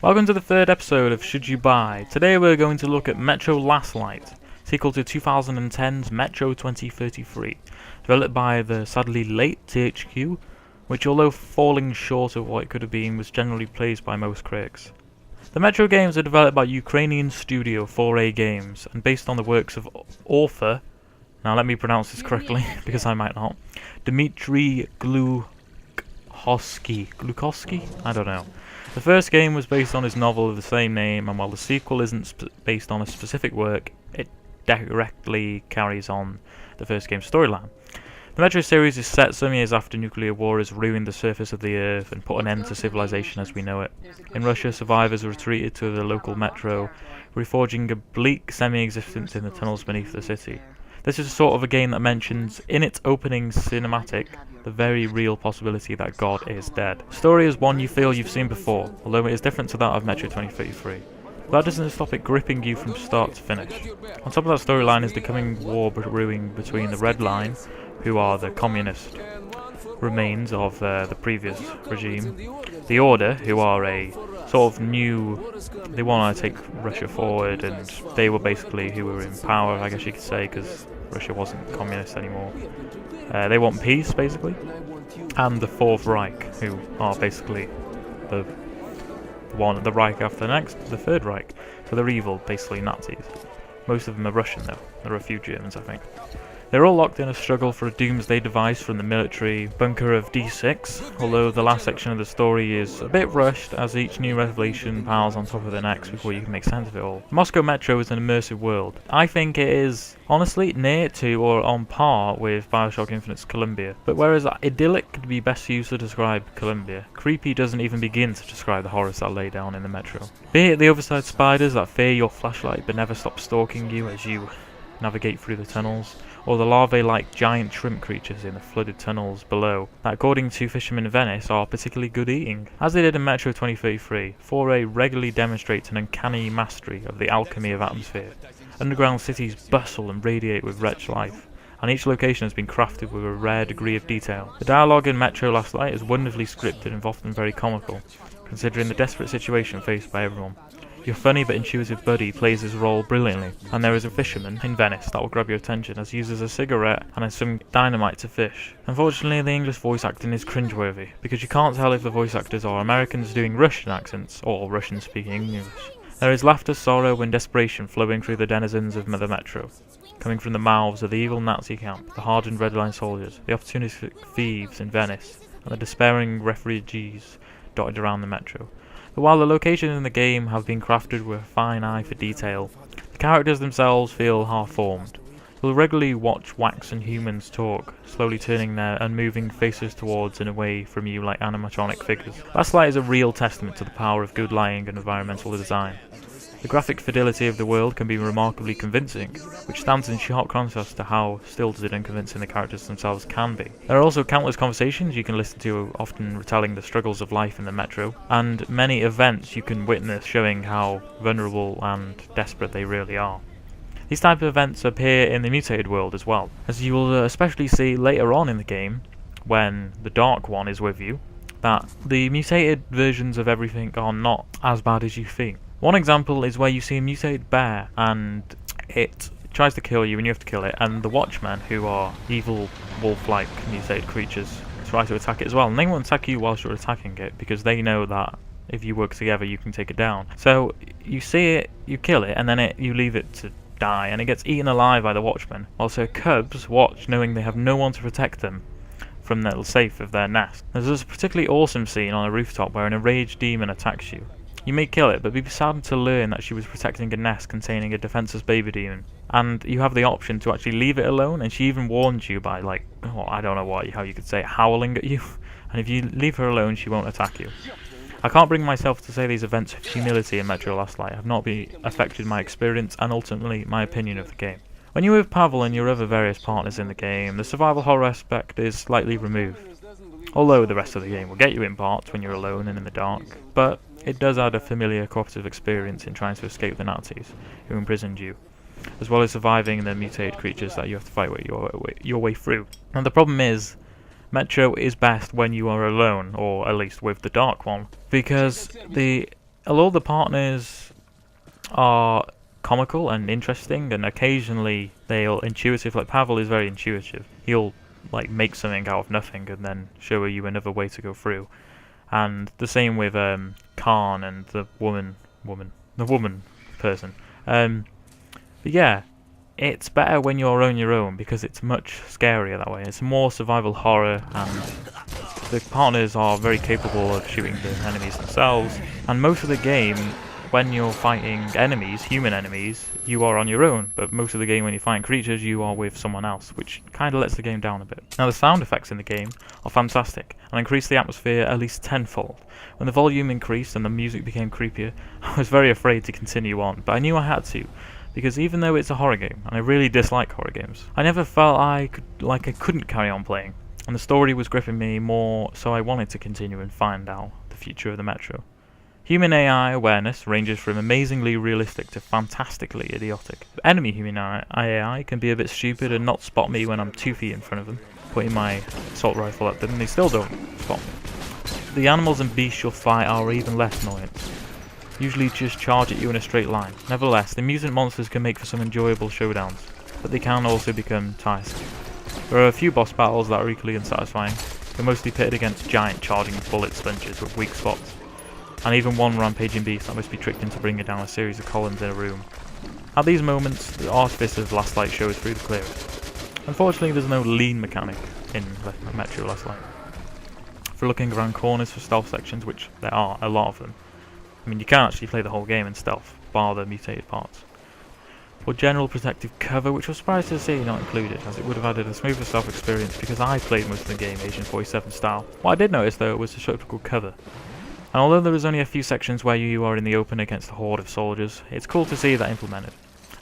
Welcome to the third episode of Should You Buy. Today we're going to look at Metro Last Light, sequel to 2010's Metro 2033, developed by the sadly late THQ, which although falling short of what it could have been was generally praised by most critics. The Metro games are developed by Ukrainian studio 4A Games and based on the works of author, now let me pronounce this correctly because I might not, Dmitry Glukhovsky? I don't know. The first game was based on his novel of the same name, and while the sequel isn't based on a specific work, it directly carries on the first game's storyline. The Metro series is set some years after nuclear war has ruined the surface of the Earth and put an end to civilization as we know it. In Russia, survivors retreated to the local metro, reforging a bleak semi-existence in the tunnels beneath the city. This is a sort of a game that mentions, in its opening cinematic, the very real possibility that God is dead. The story is one you feel you've seen before, although it is different to that of Metro 2033. That doesn't stop it gripping you from start to finish. On top of that storyline is the coming war brewing between the Red Line, who are the communist remains of the previous regime, the Order, who are a sort of new, they want to take Russia forward, and they were basically who were in power, I guess you could say, because Russia wasn't communist anymore. They want peace, basically. And the Fourth Reich, who are basically the Reich after the next, the Third Reich. So they're evil, basically Nazis. Most of them are Russian, though. There are a few Germans, I think. They're all locked in a struggle for a doomsday device from the military bunker of D6, although the last section of the story is a bit rushed as each new revelation piles on top of the next before you can make sense of it all. Moscow Metro is an immersive world. I think it is, honestly, near to or on par with Bioshock Infinite's Columbia, but whereas idyllic could be best used to describe Columbia, creepy doesn't even begin to describe the horrors that lay down in the Metro. Be it the oversized spiders that fear your flashlight but never stop stalking you as you navigate through the tunnels, or the larvae-like giant shrimp creatures in the flooded tunnels below that, according to fishermen in Venice, are particularly good eating. As they did in Metro 2033, 4A regularly demonstrates an uncanny mastery of the alchemy of atmosphere. Underground cities bustle and radiate with wretched life, and each location has been crafted with a rare degree of detail. The dialogue in Metro Last Light is wonderfully scripted and often very comical, considering the desperate situation faced by everyone. Your funny but intuitive buddy plays his role brilliantly, and there is a fisherman in Venice that will grab your attention as he uses a cigarette and has some dynamite to fish. Unfortunately, the English voice acting is cringeworthy, because you can't tell if the voice actors are Americans doing Russian accents or Russians speaking English. There is laughter, sorrow and desperation flowing through the denizens of the Metro, coming from the mouths of the evil Nazi camp, the hardened Red Line soldiers, the opportunistic thieves in Venice, and the despairing refugees dotted around the Metro. But while the locations in the game have been crafted with a fine eye for detail, the characters themselves feel half-formed. You'll regularly watch waxen humans talk, slowly turning their unmoving faces towards and away from you like animatronic figures. Last Light is a real testament to the power of good lighting and environmental design. The graphic fidelity of the world can be remarkably convincing, which stands in sharp contrast to how stilted and unconvincing the characters themselves can be. There are also countless conversations you can listen to, often retelling the struggles of life in the Metro, and many events you can witness showing how vulnerable and desperate they really are. These type of events appear in the mutated world as well, as you will especially see later on in the game, when the Dark One is with you, that the mutated versions of everything are not as bad as you think. One example is where you see a mutated bear and it tries to kill you and you have to kill it, and the Watchmen, who are evil wolf-like mutated creatures, try to attack it as well, and they won't attack you whilst you're attacking it because they know that if you work together you can take it down. So you see it, you kill it, and then you leave it to die, and it gets eaten alive by the Watchmen, whilst her cubs watch knowing they have no one to protect them from their safe of their nest. There's this particularly awesome scene on a rooftop where an enraged demon attacks you. You may kill it, but be saddened to learn that she was protecting a nest containing a defenseless baby demon. And you have the option to actually leave it alone, and she even warns you by, like, I don't know how you could say it, howling at you. And if you leave her alone, she won't attack you. I can't bring myself to say these events of humility in Metro Last Light have not affected my experience and ultimately my opinion of the game. When you're with Pavel and your other various partners in the game, the survival horror aspect is slightly removed. Although the rest of the game will get you in parts when you're alone and in the dark, but it does add a familiar cooperative experience in trying to escape the Nazis who imprisoned you, as well as surviving the mutated creatures that you have to fight your way through. And the problem is, Metro is best when you are alone, or at least with the Dark One, because the Although the partners are comical and interesting, and occasionally they'll intuitive, like Pavel is very intuitive. He'll like make something out of nothing and then show you another way to go through. And the same with Khan and the woman person. But yeah, it's better when you're on your own because it's much scarier that way. It's more survival horror, and the partners are very capable of shooting the enemies themselves. And most of the game, when you're fighting enemies, human enemies, you are on your own. But most of the game when you're fighting creatures, you are with someone else, which kind of lets the game down a bit. Now the sound effects in the game are fantastic and increase the atmosphere at least tenfold. When the volume increased and the music became creepier, I was very afraid to continue on, but I knew I had to, because even though it's a horror game, and I really dislike horror games, I never felt I couldn't carry on playing, and the story was gripping me more, so I wanted to continue and find out the future of the Metro. Human AI awareness ranges from amazingly realistic to fantastically idiotic. Enemy human AI can be a bit stupid and not spot me when I'm 2 feet in front of them, pointing my assault rifle at them, and they still don't spot me. The animals and beasts you'll fight are even less annoyance. Usually just charge at you in a straight line. Nevertheless, the mutant monsters can make for some enjoyable showdowns, but they can also become tiresome. There are a few boss battles that are equally unsatisfying, but mostly pitted against giant charging bullet sponges with weak spots, and even one rampaging beast that must be tricked into bringing down a series of columns in a room. At these moments, the artifice of Last Light shows through the clearest. Unfortunately, there's no lean mechanic in Metro Last Light. For looking around corners for stealth sections, which there are a lot of them, I mean, you can actually play the whole game in stealth, bar the mutated parts. Or general protective cover, which I was surprised to see not included, as it would have added a smoother stealth experience because I played most of the game Agent 47 style. What I did notice though was the structural cover. And although there is only a few sections where you are in the open against a horde of soldiers, it's cool to see that implemented.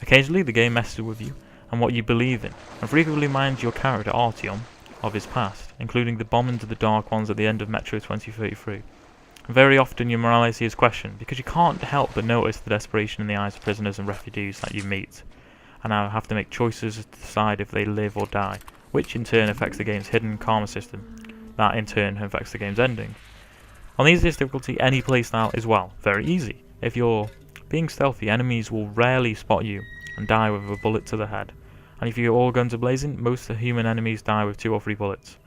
Occasionally the game messes with you and what you believe in, and frequently reminds your character Artyom of his past, including the bomb into the Dark Ones at the end of Metro 2033. Very often your morality is questioned, because you can't help but notice the desperation in the eyes of prisoners and refugees that you meet, and now have to make choices to decide if they live or die, which in turn affects the game's hidden karma system, that in turn affects the game's ending. On the easiest difficulty, any playstyle is, well, very easy. If you're being stealthy, enemies will rarely spot you and die with a bullet to the head, and if you're all guns are-blazing, most of the human enemies die with 2 or 3 bullets.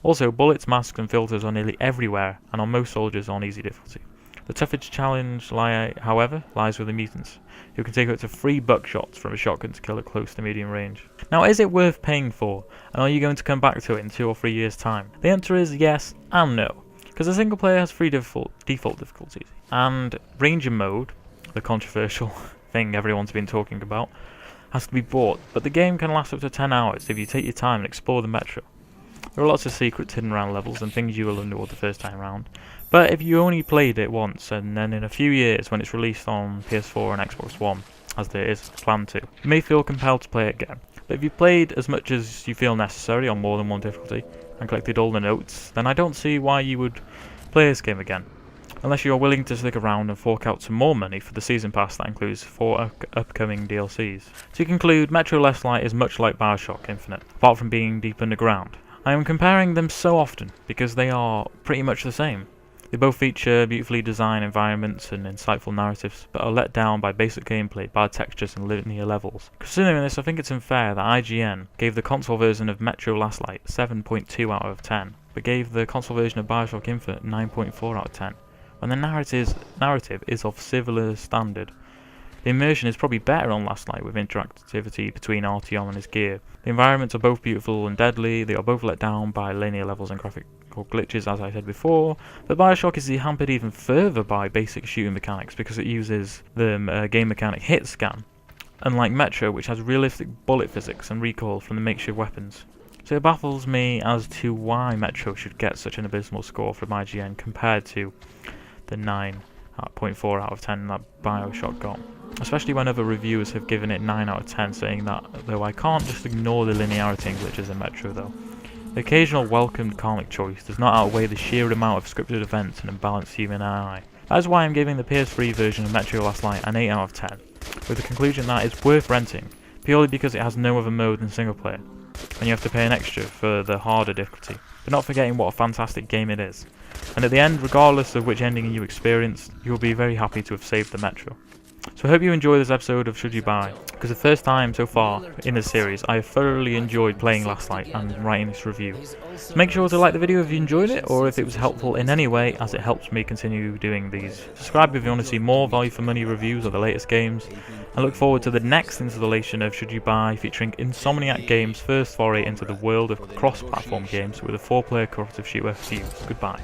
Also, bullets, masks and filters are nearly everywhere, and on most soldiers on easy difficulty. The toughest challenge, however, lies with the mutants, who can take up to 3 buckshots from a shotgun to kill at close to medium range. Now, is it worth paying for, and are you going to come back to it in 2 or 3 years' time? The answer is yes and no, because the single player has 3 default difficulties, and Ranger mode, the controversial thing everyone's been talking about, has to be bought, but the game can last up to 10 hours if you take your time and explore the Metro. There are lots of secrets hidden around levels and things you will underworld the first time round, but if you only played it once and then in a few years when it's released on PS4 and Xbox One, as there is planned to, you may feel compelled to play it again. But if you've played as much as you feel necessary on more than one difficulty and collected all the notes, then I don't see why you would play this game again, unless you are willing to stick around and fork out some more money for the season pass that includes 4 upcoming DLCs. To conclude, Metro Last Light is much like Bioshock Infinite, apart from being deep underground. I am comparing them so often because they are pretty much the same. They both feature beautifully designed environments and insightful narratives, but are let down by basic gameplay, bad textures and linear levels. Considering this, I think it's unfair that IGN gave the console version of Metro Last Light 7.2 out of 10, but gave the console version of Bioshock Infinite 9.4 out of 10, when the narrative is of similar standard. The immersion is probably better on Last Light with interactivity between Artyom and his gear. The environments are both beautiful and deadly, they are both let down by linear levels and graphical glitches as I said before, but Bioshock is hampered even further by basic shooting mechanics because it uses the game mechanic hit scan, unlike Metro which has realistic bullet physics and recoil from the makeshift weapons. So it baffles me as to why Metro should get such an abysmal score from IGN compared to the 9.4 out of 10 that Bioshock got. Especially when other reviewers have given it 9 out of 10, saying that, though I can't just ignore the linearity and glitches in Metro though. The occasional welcomed karmic choice does not outweigh the sheer amount of scripted events and imbalanced human AI. That is why I'm giving the PS3 version of Metro Last Light an 8 out of 10, with the conclusion that it's worth renting, purely because it has no other mode than single player. and you have to pay an extra for the harder difficulty, but not forgetting what a fantastic game it is. And at the end, regardless of which ending you experienced, you will be very happy to have saved the Metro. So I hope you enjoy this episode of Should You Buy, because the first time so far in this series I have thoroughly enjoyed playing Last Light and writing this review. So make sure to like the video if you enjoyed it, or if it was helpful in any way, as it helps me continue doing these. Subscribe if you want to see more value for money reviews of the latest games, and look forward to the next installation of Should You Buy, featuring Insomniac Games' first foray into the world of cross-platform games with a 4-player cooperative shooter. See you. Goodbye.